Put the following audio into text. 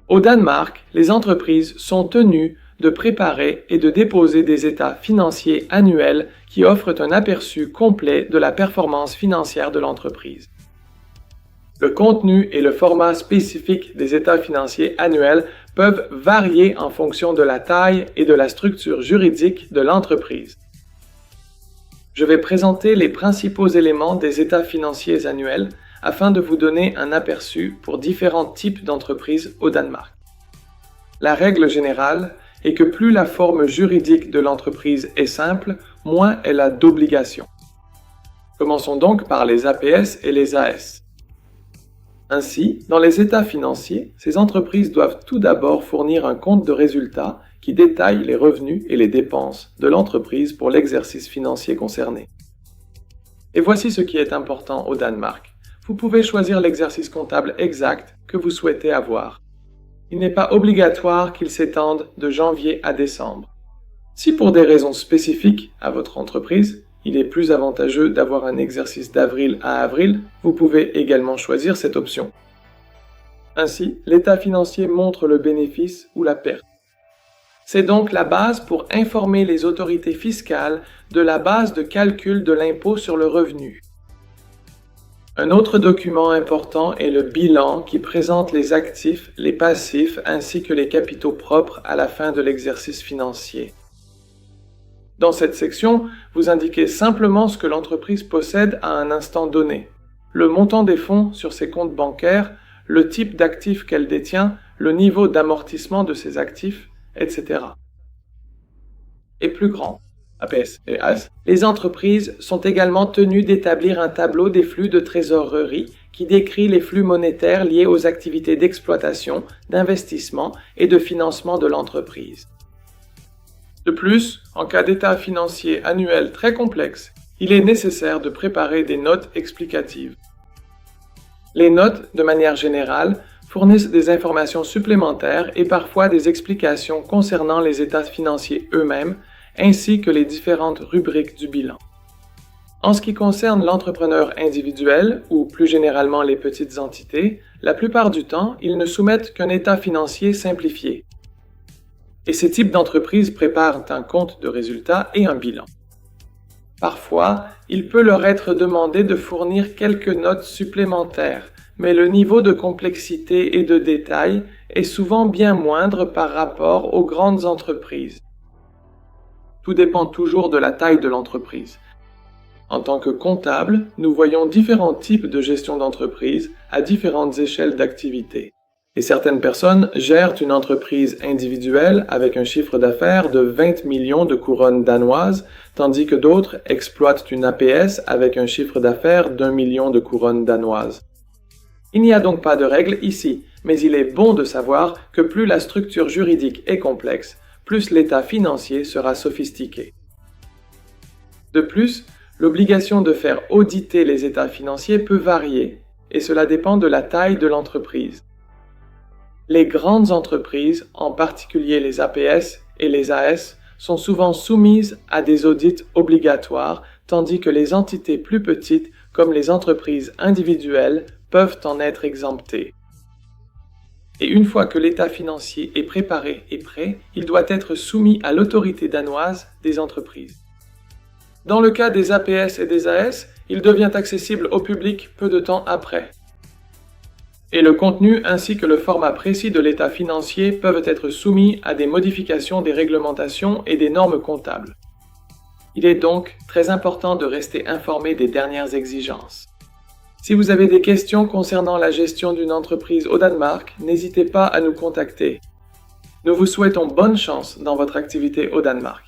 Au Danemark, les entreprises sont tenues de préparer et de déposer des états financiers annuels qui offrent un aperçu complet de la performance financière de l'entreprise. Le contenu et le format spécifique des états financiers annuels peuvent varier en fonction de la taille et de la structure juridique de l'entreprise. Je vais présenter les principaux éléments des états financiers annuels afin de vous donner un aperçu pour différents types d'entreprises au Danemark. La règle générale est que plus la forme juridique de l'entreprise est simple, moins elle a d'obligations. Commençons donc par les APS et les AS. Ainsi, dans les états financiers, ces entreprises doivent tout d'abord fournir un compte de résultats qui détaille les revenus et les dépenses de l'entreprise pour l'exercice financier concerné. Et voici ce qui est important au Danemark. Vous pouvez choisir l'exercice comptable exact que vous souhaitez avoir. Il n'est pas obligatoire qu'il s'étende de janvier à décembre. Si pour des raisons spécifiques à votre entreprise, il est plus avantageux d'avoir un exercice d'avril à avril, vous pouvez également choisir cette option. Ainsi, l'état financier montre le bénéfice ou la perte. C'est donc la base pour informer les autorités fiscales de la base de calcul de l'impôt sur le revenu. Un autre document important est le bilan qui présente les actifs, les passifs ainsi que les capitaux propres à la fin de l'exercice financier. Dans cette section, vous indiquez simplement ce que l'entreprise possède à un instant donné, le montant des fonds sur ses comptes bancaires, le type d'actifs qu'elle détient, le niveau d'amortissement de ses actifs, etc. Et plus grand, APS et AS, les entreprises sont également tenues d'établir un tableau des flux de trésorerie qui décrit les flux monétaires liés aux activités d'exploitation, d'investissement et de financement de l'entreprise. De plus, en cas d'état financier annuel très complexe, il est nécessaire de préparer des notes explicatives. Les notes, de manière générale, fournissent des informations supplémentaires et parfois des explications concernant les états financiers eux-mêmes, ainsi que les différentes rubriques du bilan. En ce qui concerne l'entrepreneur individuel, ou plus généralement les petites entités, la plupart du temps, ils ne soumettent qu'un état financier simplifié. Et ces types d'entreprises préparent un compte de résultats et un bilan. Parfois, il peut leur être demandé de fournir quelques notes supplémentaires, mais le niveau de complexité et de détail est souvent bien moindre par rapport aux grandes entreprises. Tout dépend toujours de la taille de l'entreprise. En tant que comptable, nous voyons différents types de gestion d'entreprise à différentes échelles d'activité. Et certaines personnes gèrent une entreprise individuelle avec un chiffre d'affaires de 20 millions de couronnes danoises, tandis que d'autres exploitent une APS avec un chiffre d'affaires d'1 million de couronnes danoises. Il n'y a donc pas de règle ici, mais il est bon de savoir que plus la structure juridique est complexe, plus l'état financier sera sophistiqué. De plus, l'obligation de faire auditer les états financiers peut varier, et cela dépend de la taille de l'entreprise. Les grandes entreprises, en particulier les APS et les AS, sont souvent soumises à des audits obligatoires, tandis que les entités plus petites, comme les entreprises individuelles, peuvent en être exemptées. Et une fois que l'état financier est préparé et prêt, il doit être soumis à l'autorité danoise des entreprises. Dans le cas des APS et des AS, il devient accessible au public peu de temps après. Et le contenu ainsi que le format précis de l'état financier peuvent être soumis à des modifications des réglementations et des normes comptables. Il est donc très important de rester informé des dernières exigences. Si vous avez des questions concernant la gestion d'une entreprise au Danemark, n'hésitez pas à nous contacter. Nous vous souhaitons bonne chance dans votre activité au Danemark.